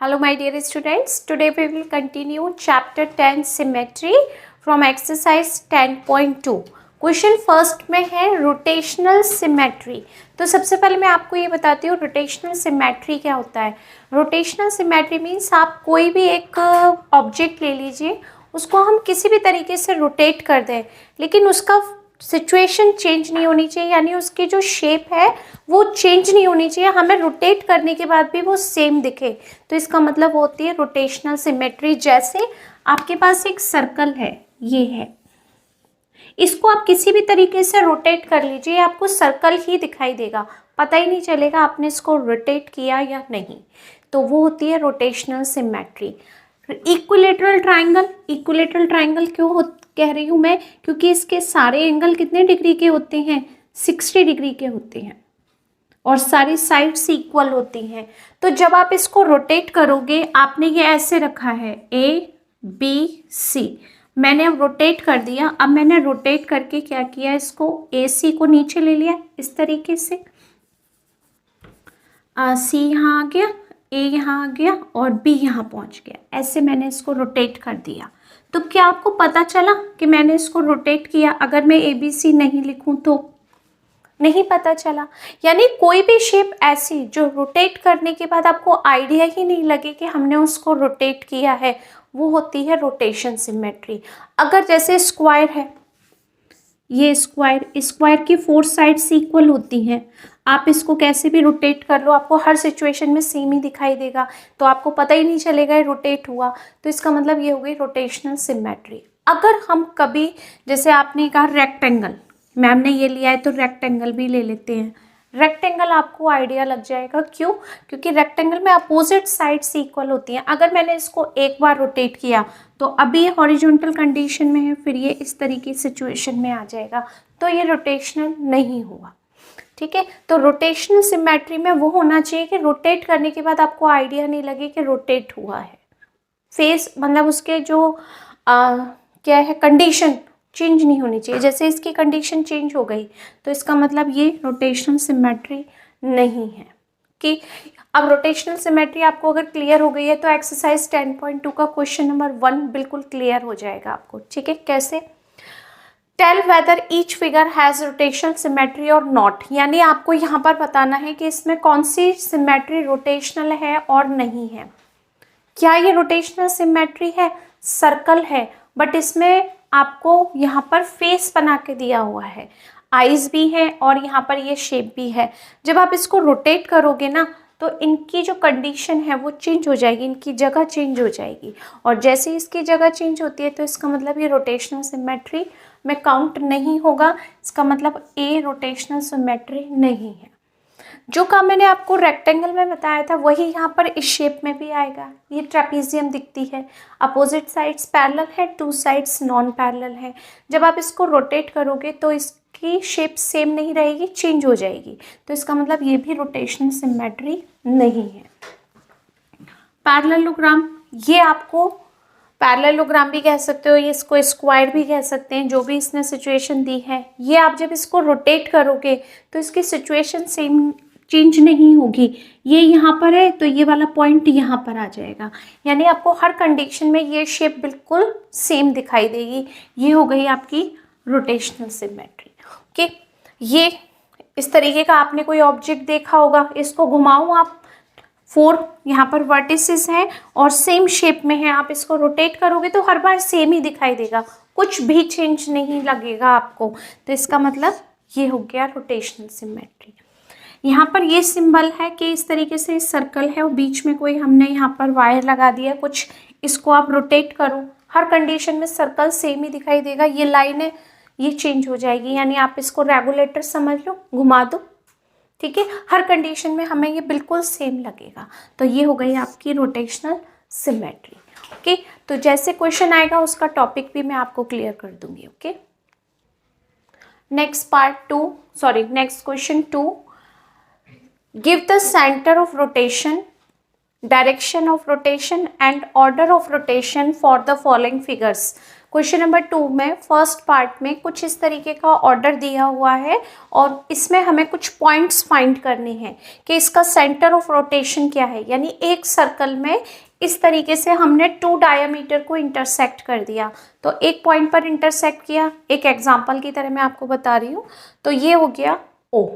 Hello my dear students, today we will continue chapter 10 symmetry from exercise 10.2. Question first में है rotational symmetry. तो सबसे पहले मैं आपको ये बताती हूँ रोटेशनल सिमेट्री क्या होता है। रोटेशनल सिमेट्री मीन्स आप कोई भी एक ऑब्जेक्ट ले लीजिए, उसको हम किसी भी तरीके से रोटेट कर दें, लेकिन उसका सिचुएशन चेंज नहीं होनी चाहिए, यानी उसकी जो शेप है वो चेंज नहीं होनी चाहिए, हमें रोटेट करने के बाद भी वो सेम दिखे। तो इसका मतलब होती है रोटेशनल सिमेट्री। जैसे आपके पास एक सर्कल है, ये है, इसको आप किसी भी तरीके से रोटेट कर लीजिए, आपको सर्कल ही दिखाई देगा, पता ही नहीं चलेगा आपने इसको रोटेट किया या नहीं। तो वो होती है rotational symmetry. Equilateral triangle, equilateral triangle क्यों कह रही हूँ मैं, क्योंकि इसके सारे एंगल कितने डिग्री के होते हैं, 60 डिग्री के होते हैं और सारी साइड्स इक्वल होती हैं। तो जब आप इसको रोटेट करोगे, आपने ये ऐसे रखा है ABC, मैंने अब रोटेट कर दिया। अब मैंने रोटेट करके क्या किया, इसको AC को नीचे ले लिया इस तरीके से, C यहाँ आ गया, A यहाँ आ गया और B यहाँ पहुँच गया। ऐसे मैंने इसको रोटेट कर दिया। तो क्या आपको पता चला कि मैंने इसको रोटेट किया? अगर मैं ABC नहीं लिखूं तो नहीं पता चला। यानी कोई भी शेप ऐसी जो रोटेट करने के बाद आपको आइडिया ही नहीं लगे कि हमने उसको रोटेट किया है, वो होती है रोटेशन सिमेट्री। अगर जैसे स्क्वायर है, ये स्क्वायर, स्क्वायर की 4 साइड्स इक्वल होती हैं, आप इसको कैसे भी रोटेट कर लो, आपको हर सिचुएशन में सेम ही दिखाई देगा, तो आपको पता ही नहीं चलेगा ये रोटेट हुआ। तो इसका मतलब ये हो गई रोटेशनल सिमेट्री। अगर हम कभी, जैसे आपने कहा रेक्टेंगल, मैम ने ये लिया है तो रेक्टेंगल भी ले लेते हैं। रेक्टेंगल आपको आइडिया लग जाएगा, क्यों? क्योंकि रेक्टेंगल में अपोजिट साइड्स इक्वल होती हैं। अगर मैंने इसको एक बार रोटेट किया तो अभी ये हॉरिजॉन्टल कंडीशन में है, फिर ये इस तरीके सिचुएशन में आ जाएगा, तो ये रोटेशनल नहीं हुआ। ठीक है, तो रोटेशनल सिमेट्री में वो होना चाहिए कि रोटेट करने के बाद आपको आइडिया नहीं लगे कि रोटेट हुआ है। फेस मतलब उसके जो क्या है, कंडीशन चेंज नहीं होनी चाहिए। जैसे इसकी कंडीशन चेंज हो गई तो इसका मतलब ये रोटेशनल सिमेट्री नहीं है। कि अब रोटेशनल सिमेट्री आपको अगर क्लियर हो गई है तो एक्सरसाइज 10.2 का क्वेश्चन नंबर 1 बिल्कुल क्लियर हो जाएगा आपको। ठीक है, कैसे? Tell whether each figure has rotational symmetry और नॉट, यानी आपको यहाँ पर बताना है कि इसमें कौन सी सिमेट्री रोटेशनल है और नहीं है। क्या ये रोटेशनल सिमेट्री है? सर्कल है, बट इसमें आपको यहाँ पर फेस बना के दिया हुआ है, आईज भी है और यहाँ पर ये शेप भी है। जब आप इसको रोटेट करोगे ना तो इनकी जो कंडीशन है वो चेंज हो जाएगी, इनकी जगह चेंज हो जाएगी, और जैसे इसकी जगह चेंज होती है तो इसका मतलब ये रोटेशनल सिमेट्री में काउंट नहीं होगा। इसका मतलब ए रोटेशनल सिमेट्री नहीं है। जो काम मैंने आपको रेक्टेंगल में बताया था वही यहाँ पर इस शेप में भी आएगा। ये ट्रेपीजियम दिखती है, अपोजिट साइड्स पैरेलल है, 2 साइड्स नॉन पैरेलल है। जब आप इसको रोटेट करोगे तो इसकी शेप सेम नहीं रहेगी, चेंज हो जाएगी, तो इसका मतलब ये भी रोटेशनल सिमेट्री नहीं है। पैरेललोग्राम, ये आपको पैरेललोग्राम भी कह सकते हो, ये इसको स्क्वायर भी कह सकते हैं, जो भी इसने सिचुएशन दी है। ये आप जब इसको रोटेट करोगे तो इसकी सिचुएशन सेम चेंज नहीं होगी। ये यहाँ पर है तो ये वाला पॉइंट यहाँ पर आ जाएगा, यानी आपको हर कंडीशन में ये शेप बिल्कुल सेम दिखाई देगी। ये हो गई आपकी रोटेशनल सिमेट्री। ओके, ये इस तरीके का आपने कोई ऑब्जेक्ट देखा होगा, इसको घुमाओ आप, 4 यहाँ पर वर्टिसेस हैं और सेम शेप में है, आप इसको रोटेट करोगे तो हर बार सेम ही दिखाई देगा, कुछ भी चेंज नहीं लगेगा आपको। तो इसका मतलब ये हो गया रोटेशनल सिमेट्री। यहाँ पर ये सिंबल है कि इस तरीके से सर्कल है और बीच में कोई हमने यहाँ पर वायर लगा दिया कुछ, इसको आप रोटेट करो, हर कंडीशन में सर्कल सेम ही दिखाई देगा। ये लाइन है, ये चेंज हो जाएगी, यानी आप इसको रेगुलेटर समझ लो, घुमा दो। ठीक है, हर कंडीशन में हमें ये बिल्कुल सेम लगेगा। तो ये हो गई आपकी रोटेशनल सिमेट्री। ओके, तो जैसे क्वेश्चन आएगा उसका टॉपिक भी मैं आपको क्लियर कर दूंगी। Okay, next question 2, give the centre of rotation direction of rotation and order of rotation for the following figures. Question number 2 में फर्स्ट पार्ट में कुछ इस तरीके का ऑर्डर दिया हुआ है और इसमें हमें कुछ पॉइंट्स फाइंड करने हैं कि इसका सेंटर ऑफ रोटेशन क्या है। यानी एक सर्कल में इस तरीके से हमने 2 डायमीटर को इंटरसेक्ट कर दिया, तो एक पॉइंट पर इंटरसेक्ट किया, एक एग्जांपल की तरह मैं आपको बता रही हूँ, तो ये हो गया ओ।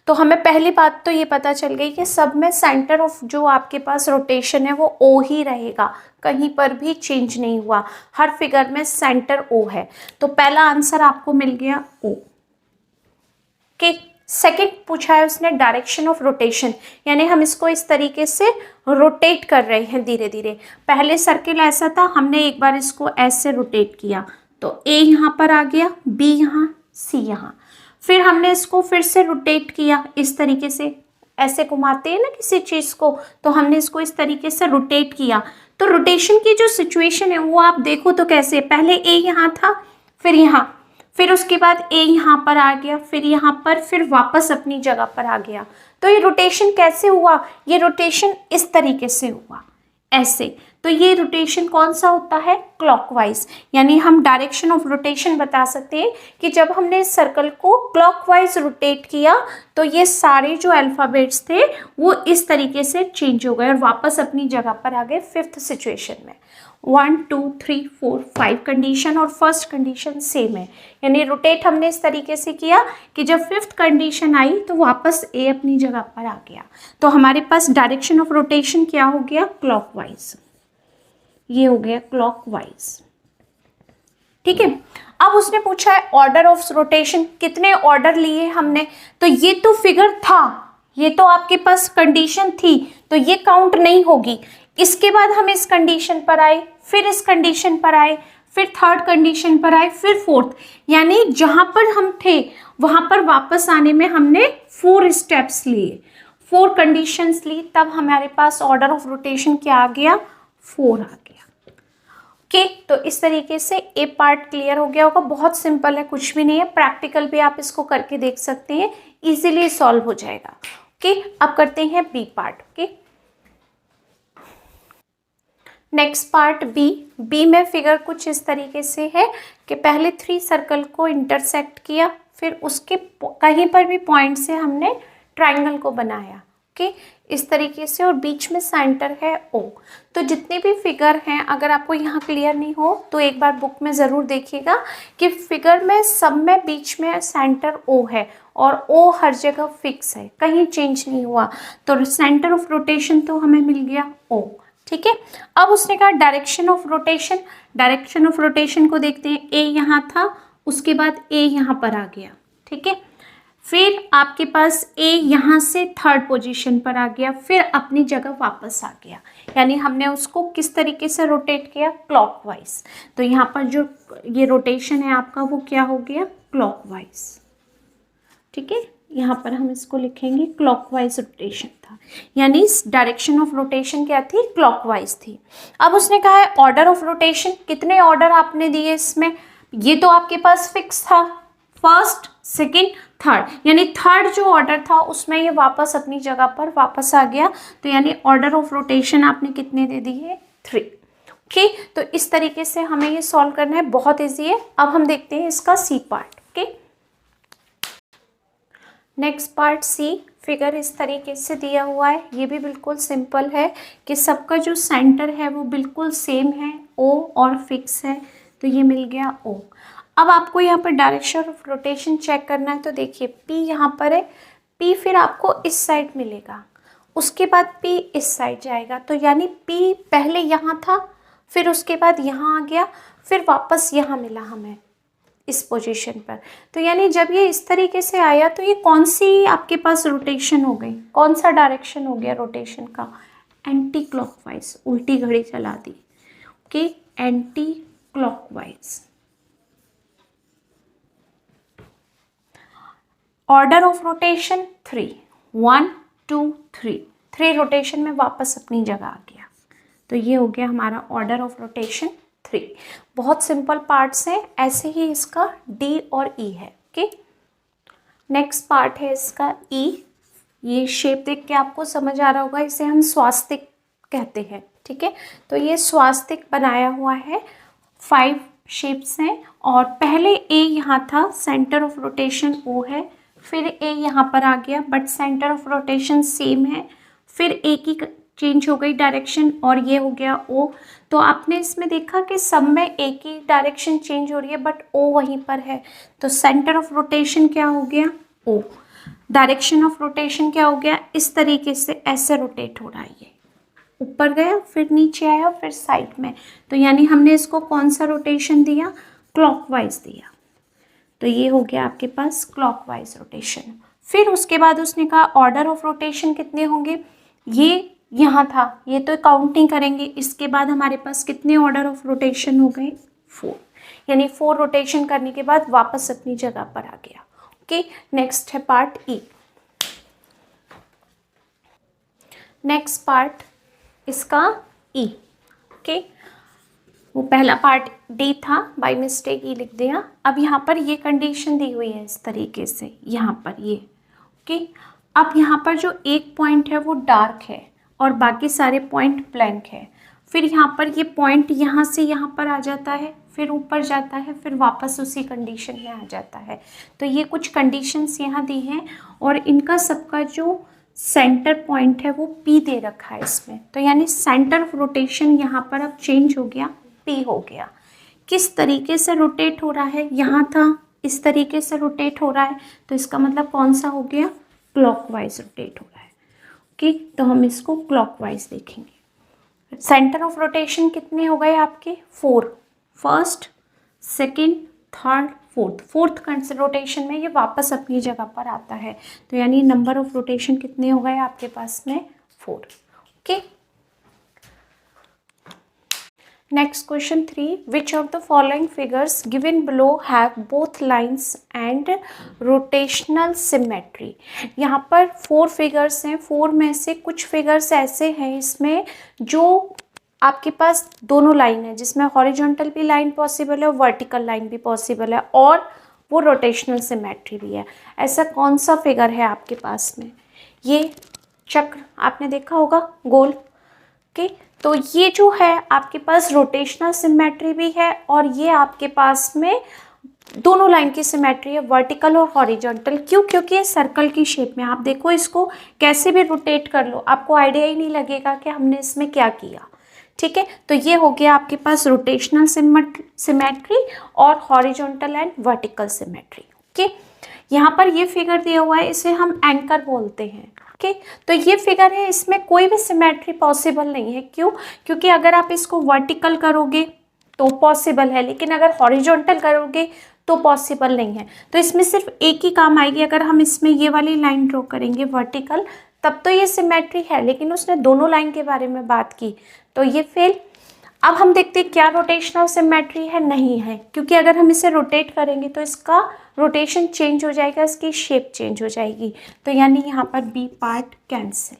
तो हमें पहली बात तो ये पता चल गई कि सब में सेंटर ऑफ जो आपके पास रोटेशन है वो ओ ही रहेगा, कहीं पर भी चेंज नहीं हुआ, हर फिगर में सेंटर ओ है। तो पहला आंसर आपको मिल गया ओ। ओके, सेकंड पूछा है उसने डायरेक्शन ऑफ रोटेशन, यानी हम इसको इस तरीके से रोटेट कर रहे हैं धीरे धीरे। पहले सर्किल ऐसा था, हमने एक बार इसको ऐसे रोटेट किया तो ए यहाँ पर आ गया, बी यहाँ, सी यहाँ। फिर हमने इसको फिर से रोटेट किया इस तरीके से, ऐसे घुमाते हैं ना किसी चीज़ को, तो हमने इसको इस तरीके से रोटेट किया। तो रोटेशन की जो सिचुएशन है वो आप देखो तो कैसे, पहले ए यहाँ था, फिर यहाँ, फिर उसके बाद ए यहाँ पर आ गया, फिर यहाँ पर, फिर वापस अपनी जगह पर आ गया। तो ये रोटेशन कैसे हुआ, ये रोटेशन इस तरीके से हुआ, ऐसे। तो ये रोटेशन कौन सा होता है, क्लॉकवाइज। यानी हम डायरेक्शन ऑफ रोटेशन बता सकते हैं कि जब हमने इस सर्कल को क्लॉकवाइज रोटेट किया तो ये सारे जो अल्फाबेट्स थे वो इस तरीके से चेंज हो गए और वापस अपनी जगह पर आ गए फिफ्थ सिचुएशन में। 1 2 3 4 5 कंडीशन और फर्स्ट कंडीशन सेम है, यानी रोटेट हमने इस तरीके से किया कि जब फिफ्थ कंडीशन आई तो वापस ए अपनी जगह पर आ गया। तो हमारे पास डायरेक्शन ऑफ रोटेशन क्या हो गया, क्लॉकवाइज। ये हो गया क्लॉकवाइज, ठीक है। अब उसने पूछा है ऑर्डर ऑफ रोटेशन, कितने ऑर्डर लिए हमने, तो ये तो फिगर था, ये तो आपके पास कंडीशन थी, तो ये काउंट नहीं होगी। इसके बाद हम इस कंडीशन पर आए, फिर इस कंडीशन पर आए, फिर थर्ड कंडीशन पर आए, फिर फोर्थ, यानी जहां पर हम थे वहां पर वापस आने में हमने 4 स्टेप्स लिए, 4 कंडीशंस ली, तब हमारे पास ऑर्डर ऑफ रोटेशन क्या आ गया, 4 आ गया। ओके, तो इस तरीके से ए पार्ट क्लियर हो गया होगा। बहुत सिंपल है, कुछ भी नहीं है, प्रैक्टिकल भी आप इसको करके देख सकते हैं, इजीली सॉल्व हो जाएगा। ओके, अब करते हैं B part. Okay, next part B. B में फिगर कुछ इस तरीके से है कि पहले 3 सर्कल को इंटरसेक्ट किया, फिर उसके कहीं पर भी पॉइंट से हमने ट्राइंगल को बनाया। ओके, इस तरीके से, और बीच में सेंटर है ओ। तो जितने भी फिगर हैं, अगर आपको यहाँ क्लियर नहीं हो तो एक बार बुक में ज़रूर देखिएगा कि फिगर में सब में बीच में सेंटर ओ है और ओ हर जगह फिक्स है, कहीं चेंज नहीं हुआ। तो सेंटर ऑफ रोटेशन तो हमें मिल गया ओ, ठीक है। अब उसने कहा direction of rotation, direction of rotation को देखते हैं। ए यहाँ था, उसके बाद ए यहाँ पर आ गया, ठीक है। फिर आपके पास ए यहाँ से थर्ड पोजीशन पर आ गया, फिर अपनी जगह वापस आ गया, यानी हमने उसको किस तरीके से रोटेट किया, क्लॉकवाइज। तो यहाँ पर जो ये रोटेशन है आपका वो क्या हो गया, क्लॉकवाइज, ठीक है। यहाँ पर हम इसको लिखेंगे क्लॉकवाइज रोटेशन था, यानी डायरेक्शन ऑफ रोटेशन क्या थी, क्लॉकवाइज थी। अब उसने कहा है ऑर्डर ऑफ रोटेशन, कितने ऑर्डर आपने दिए इसमें, ये तो आपके पास फिक्स था, फर्स्ट सेकंड थर्ड, यानी थर्ड जो ऑर्डर था उसमें ये वापस अपनी जगह पर वापस आ गया। तो यानी ऑर्डर ऑफ रोटेशन आपने कितने दे दिए, 3। ओके, तो इस तरीके से हमें ये सॉल्व करना है, बहुत इजी है। अब हम देखते हैं इसका C part. Okay, next part C. Figure इस तरीके से दिया हुआ है, ये भी बिल्कुल सिंपल है कि सबका जो सेंटर है वो बिल्कुल सेम है, ओ और फिक्स है, तो ये मिल गया ओ। अब आपको यहाँ पर डायरेक्शन ऑफ रोटेशन चेक करना है, तो देखिए पी यहाँ पर है, पी फिर आपको इस साइड मिलेगा, उसके बाद पी इस साइड जाएगा, तो यानी पी पहले यहाँ था, फिर उसके बाद यहाँ आ गया, फिर वापस यहाँ मिला हमें इस पोजीशन पर। तो यानी जब ये इस तरीके से आया तो ये कौन सी आपके पास रोटेशन हो गई, कौन सा डायरेक्शन हो गया रोटेशन का, एंटी क्लॉकवाइज, उल्टी घड़ी चला दी। Okay, anticlockwise. Order of rotation 3, 1 2 3, 3 rotation में वापस अपनी जगह आ गया। तो ये हो गया हमारा ऑर्डर ऑफ रोटेशन 3। बहुत सिंपल पार्ट्स हैं, ऐसे ही इसका डी और ई है। ओके, नेक्स्ट पार्ट है इसका ई। ये शेप देख के आपको समझ आ रहा होगा, इसे हम स्वास्तिक कहते हैं। ठीक है, तो ये स्वास्तिक बनाया हुआ है, 5 शेप्स हैं और पहले ए यहाँ था, सेंटर ऑफ रोटेशन ओ है, फिर ए यहाँ पर आ गया but centre of rotation same है, फिर ए की चेंज हो गई डायरेक्शन और ये हो गया ओ। तो आपने इसमें देखा कि सब में ए की डायरेक्शन चेंज हो रही है बट ओ वहीं पर है, तो सेंटर ऑफ रोटेशन क्या हो गया, ओ। डायरेक्शन ऑफ रोटेशन क्या हो गया, इस तरीके से ऐसे रोटेट हो रहा है, ये ऊपर गया फिर नीचे आया फिर साइड में, तो यानी हमने इसको कौन सा रोटेशन दिया, क्लॉकवाइज दिया। तो ये हो गया आपके पास क्लॉकवाइज रोटेशन। फिर उसके बाद उसने कहा ऑर्डर ऑफ रोटेशन कितने होंगे, ये यहाँ था, ये तो काउंट नहीं करेंगे, इसके बाद हमारे पास कितने ऑर्डर ऑफ रोटेशन हो गए, 4, यानी 4 रोटेशन करने के बाद वापस अपनी जगह पर आ गया। ओके, नेक्स्ट है पार्ट ई। नेक्स्ट पार्ट इसका ई। ओके, वो पहला पार्ट डी था, बाय मिस्टेक ई लिख दिया। अब यहाँ पर ये कंडीशन दी हुई है इस तरीके से, यहाँ पर ये। ओके, अब यहाँ पर जो एक पॉइंट है वो डार्क है और बाकी सारे पॉइंट ब्लैंक है। फिर यहाँ पर ये पॉइंट यहाँ से यहाँ पर आ जाता है, फिर ऊपर जाता है, फिर वापस उसी कंडीशन में आ जाता है। तो ये कुछ कंडीशंस यहाँ दी हैं और इनका सबका जो सेंटर पॉइंट है वो पी दे रखा है इसमें। तो यानी सेंटर ऑफ रोटेशन यहाँ पर अब चेंज हो गया, पी हो गया। किस तरीके से रोटेट हो रहा है, यहाँ था इस तरीके से रोटेट हो रहा है, तो इसका मतलब कौन सा हो गया, क्लॉकवाइज रोटेट हो रहा है। ओके, तो हम इसको क्लॉकवाइज देखेंगे। सेंटर ऑफ रोटेशन कितने हो गए आपके, 4, first, second, third, fourth rotation में ये वापस अपनी जगह पर आता है। तो यानी नंबर ऑफ रोटेशन कितने हो गए आपके पास में, 4। Okay, next question 3, which of the following figures given below have both lines and rotational symmetry. यहाँ पर 4 फिगर्स हैं, 4 में से कुछ फिगर्स ऐसे हैं इसमें जो आपके पास दोनों लाइन है, जिसमें हॉरिजॉन्टल भी लाइन पॉसिबल है और वर्टिकल लाइन भी पॉसिबल है और वो रोटेशनल सिमेट्री भी है। ऐसा कौन सा फिगर है आपके पास में, ये चक्र आपने देखा होगा गोल। ओके, तो ये जो है आपके पास रोटेशनल सिमेट्री भी है और ये आपके पास में दोनों लाइन की सिमेट्री है, वर्टिकल और हॉरिजॉन्टल। क्यों, क्योंकि ये सर्कल की शेप में, आप देखो इसको कैसे भी रोटेट कर लो आपको आइडिया ही नहीं लगेगा कि हमने इसमें क्या किया। ठीक है, तो ये हो गया आपके पास रोटेशनल सिमेट्री और horizontal and vertical symmetry. Okay, यहाँ पर ये फिगर दिया हुआ है, इसे हम एंकर बोलते हैं। ओके, तो ये फिगर है, इसमें कोई भी सिमेट्री पॉसिबल नहीं है। क्यों, क्योंकि अगर आप इसको वर्टिकल करोगे तो पॉसिबल है, लेकिन अगर हॉरिजॉन्टल करोगे तो पॉसिबल नहीं है। तो इसमें सिर्फ एक ही काम आएगी, अगर हम इसमें ये वाली लाइन ड्रॉ करेंगे वर्टिकल, तब तो ये सिमेट्री है, लेकिन उसने दोनों लाइन के बारे में बात की तो ये फेल। अब हम देखते हैं क्या रोटेशनल सिमेट्री है, नहीं है, क्योंकि अगर हम इसे रोटेट करेंगे तो इसका रोटेशन चेंज हो जाएगा, इसकी शेप चेंज हो जाएगी। तो यानी यहाँ पर बी पार्ट कैंसिल।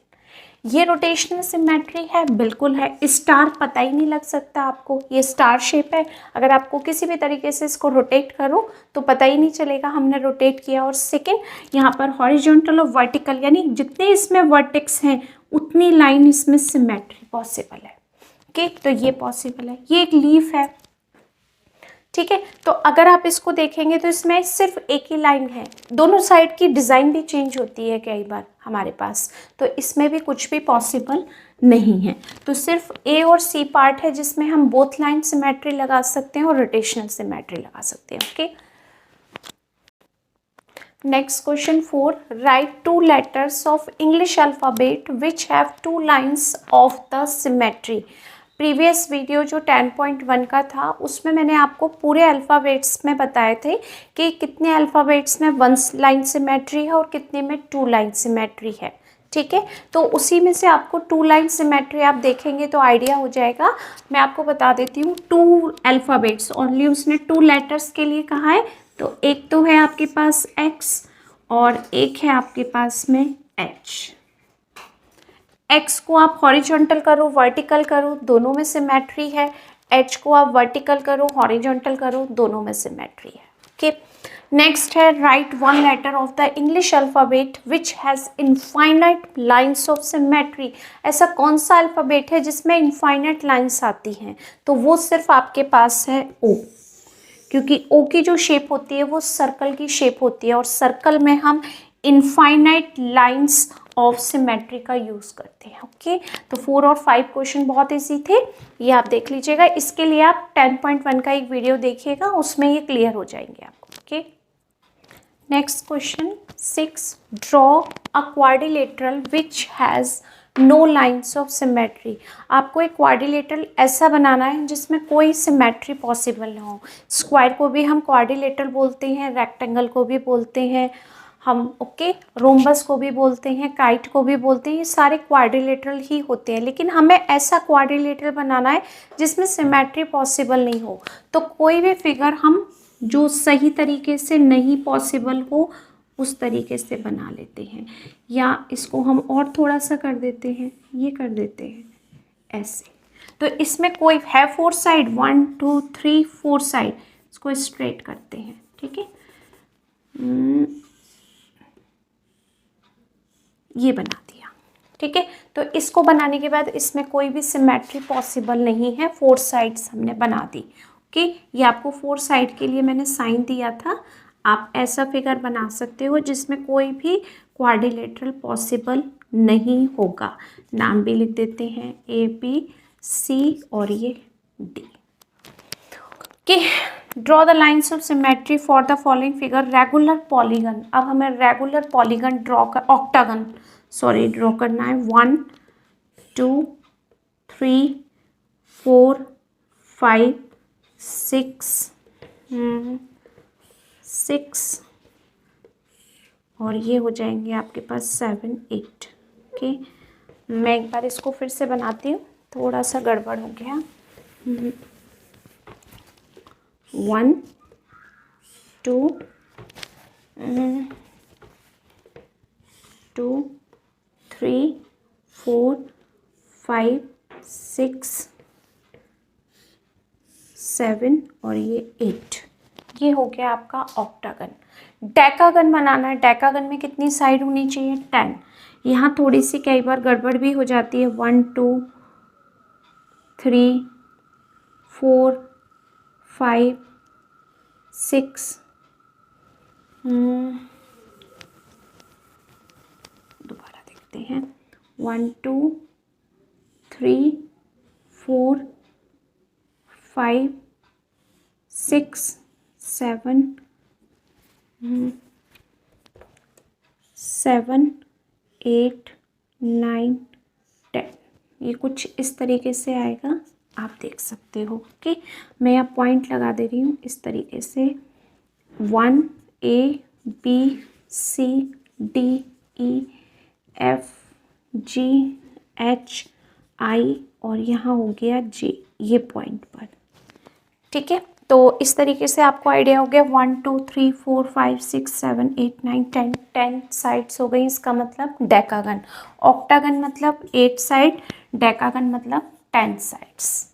ये रोटेशनल सिमेट्री है, बिल्कुल है। स्टार पता ही नहीं लग सकता आपको, ये स्टार शेप है, अगर आपको किसी भी तरीके से इसको रोटेट करो तो पता ही नहीं चलेगा हमने रोटेट किया। और सेकंड, यहाँ पर हॉरिजॉन्टल और वर्टिकल यानी जितने इसमें वर्टेक्स हैं उतनी लाइन इसमें सिमेट्री पॉसिबल है। ओके, तो ये पॉसिबल है। ये एक लीफ है, ठीक है, तो अगर आप इसको देखेंगे तो इसमें सिर्फ एक ही लाइन है, दोनों साइड की डिज़ाइन भी चेंज होती है कई बार हमारे पास, तो इसमें भी कुछ भी पॉसिबल नहीं है। तो सिर्फ ए और सी पार्ट है जिसमें हम बोथ लाइन सिमेट्री लगा सकते हैं और रोटेशनल सिमेट्री लगा सकते हैं। Okay, next question 4, right 2 letters of English alphabet which have 2 lines of the symmetry. Previous video जो 10.1 का था उसमें मैंने आपको पूरे अल्फ़ाबेट्स में बताए थे कि कितने अल्फ़ाबेट्स में 1 लाइन सिमेट्री है और कितने में 2 लाइन सिमेट्री है। ठीक है, तो उसी में से आपको 2 लाइन सिमेट्री आप देखेंगे तो आइडिया हो जाएगा। मैं आपको बता देती हूँ, 2 अल्फ़ाबेट्स ओनली उसने 2 लेटर्स के लिए कहा है। तो एक तो है आपके पास X और एक है आपके पास में H। X को आप हॉरिजॉन्टल करो वर्टिकल करो दोनों में सिमेट्री है, H को आप वर्टिकल करो हॉरिजॉन्टल करो दोनों में सिमेट्री है। ओके, नेक्स्ट है write one letter of the English alphabet which has infinite lines of symmetry. ऐसा कौन सा अल्फ़ाबेट है जिसमें इनफाइनाइट लाइन्स आती हैं? तो वो सिर्फ आपके पास है ओ, क्योंकि ओ की जो शेप होती है वो सर्कल की शेप होती है और सर्कल में हम इनफाइनाइट लाइन्स ऑफ सिमेट्री का यूज़ करते हैं। ओके, तो 4 और 5 क्वेश्चन बहुत ईजी थे, ये आप देख लीजिएगा। इसके लिए आप 10.1 का एक वीडियो देखिएगा, उसमें ये क्लियर हो जाएंगे आपको। Okay, next question 6, draw a quadrilateral which has no lines of symmetry. आपको एक क्वाड्रिलेटरल ऐसा बनाना है जिसमें कोई सिमेट्री पॉसिबल ना हो। स्क्वायर को भी हम क्वाड्रिलेटरल बोलते हैं, रेक्टेंगल को भी बोलते हैं हम, ओके, रोम्बस को भी बोलते हैं, काइट को भी बोलते हैं, ये सारे क्वाड्रिलेटरल ही होते हैं। लेकिन हमें ऐसा क्वाड्रिलेटरल बनाना है जिसमें सिमेट्री पॉसिबल नहीं हो। तो कोई भी फिगर हम जो सही तरीके से नहीं पॉसिबल हो उस तरीके से बना लेते हैं, या इसको हम और थोड़ा सा कर देते हैं, ये कर देते हैं ऐसे। तो इसमें कोई है 4 साइड, 1 2 3 4 साइड, इसको स्ट्रेट करते हैं। ठीक है, ये बना दिया। ठीक है, तो इसको बनाने के बाद इसमें कोई भी सिमेट्री पॉसिबल नहीं है, 4 साइड्स हमने बना दी। ओके, ये आपको 4 साइड के लिए मैंने साइन दिया था। आप ऐसा फिगर बना सकते हो जिसमें कोई भी क्वाड्रिलेटरल पॉसिबल नहीं होगा। नाम भी लिख देते हैं A B C और ये D। Okay, draw the lines of symmetry for the following figure regular polygon. अब हमें रेगुलर पॉलीगन ऑक्टागन ड्रॉ करना है। 1 2 3 4 5 6 6 और ये हो जाएंगे आपके पास 7 8। ओके, मैं एक बार इसको फिर से बनाती हूँ, थोड़ा सा गड़बड़ हो गया। 1 2 2 3 4 5 6 7 और ये 8। ये हो गया आपका ऑक्टागन। डेकागन बनाना है। डेकागन में कितनी साइड होनी चाहिए? 10। यहाँ थोड़ी सी कई बार गड़बड़ भी हो जाती है। 1 2 3 4 5 6 दोबारा देखते हैं। 1 2 3 4 5 6 7 7 8 9 10। ये कुछ इस तरीके से आएगा, आप देख सकते हो। ओके, मैं यहाँ पॉइंट लगा दे रही हूँ इस तरीके से। 1 A B C D E F G H I और यहाँ हो गया J, ये पॉइंट पर। ठीक है, तो इस तरीके से आपको आइडिया हो गया। 1 2 3 4 5 6 7 8 9 10 साइड्स हो गई। इसका मतलब डेकागन। ऑक्टागन मतलब 8 साइड, डेकागन मतलब 10 साइड्स।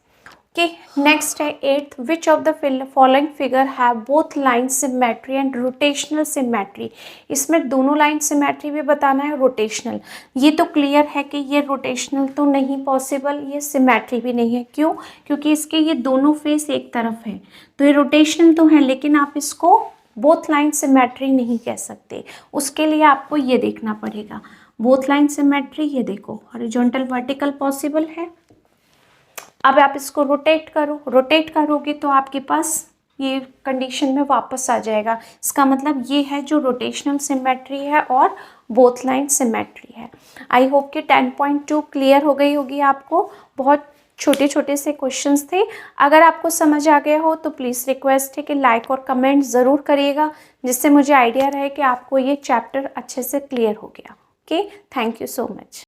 ओके, नेक्स्ट है 8th, which of the following figure have both line symmetry and rotational symmetry. इसमें दोनों लाइन सिमेट्री भी बताना है, रोटेशनल। ये तो क्लियर है कि ये रोटेशनल तो नहीं पॉसिबल, ये सिमेट्री भी नहीं है। क्यों? क्योंकि इसके ये दोनों फेस एक तरफ है, तो ये रोटेशनल तो है, लेकिन आप इसको बोथ लाइन सिमेट्री नहीं कह सकते। उसके लिए आपको ये देखना पड़ेगा। बोथ लाइन सिमेट्री, ये देखो हॉरिजॉन्टल वर्टिकल पॉसिबल है। अब आप इसको रोटेट करो, रोटेट करोगे तो आपके पास ये कंडीशन में वापस आ जाएगा। इसका मतलब ये है जो रोटेशनल सिमेट्री है और बोथ लाइन सिमेट्री है। आई होप कि 10.2 क्लियर हो गई होगी आपको। बहुत छोटे छोटे से क्वेश्चंस थे। अगर आपको समझ आ गया हो तो प्लीज़ रिक्वेस्ट है कि लाइक और कमेंट ज़रूर करिएगा, जिससे मुझे आइडिया रहे कि आपको ये चैप्टर अच्छे से क्लियर हो गया। Okay, thank you so much.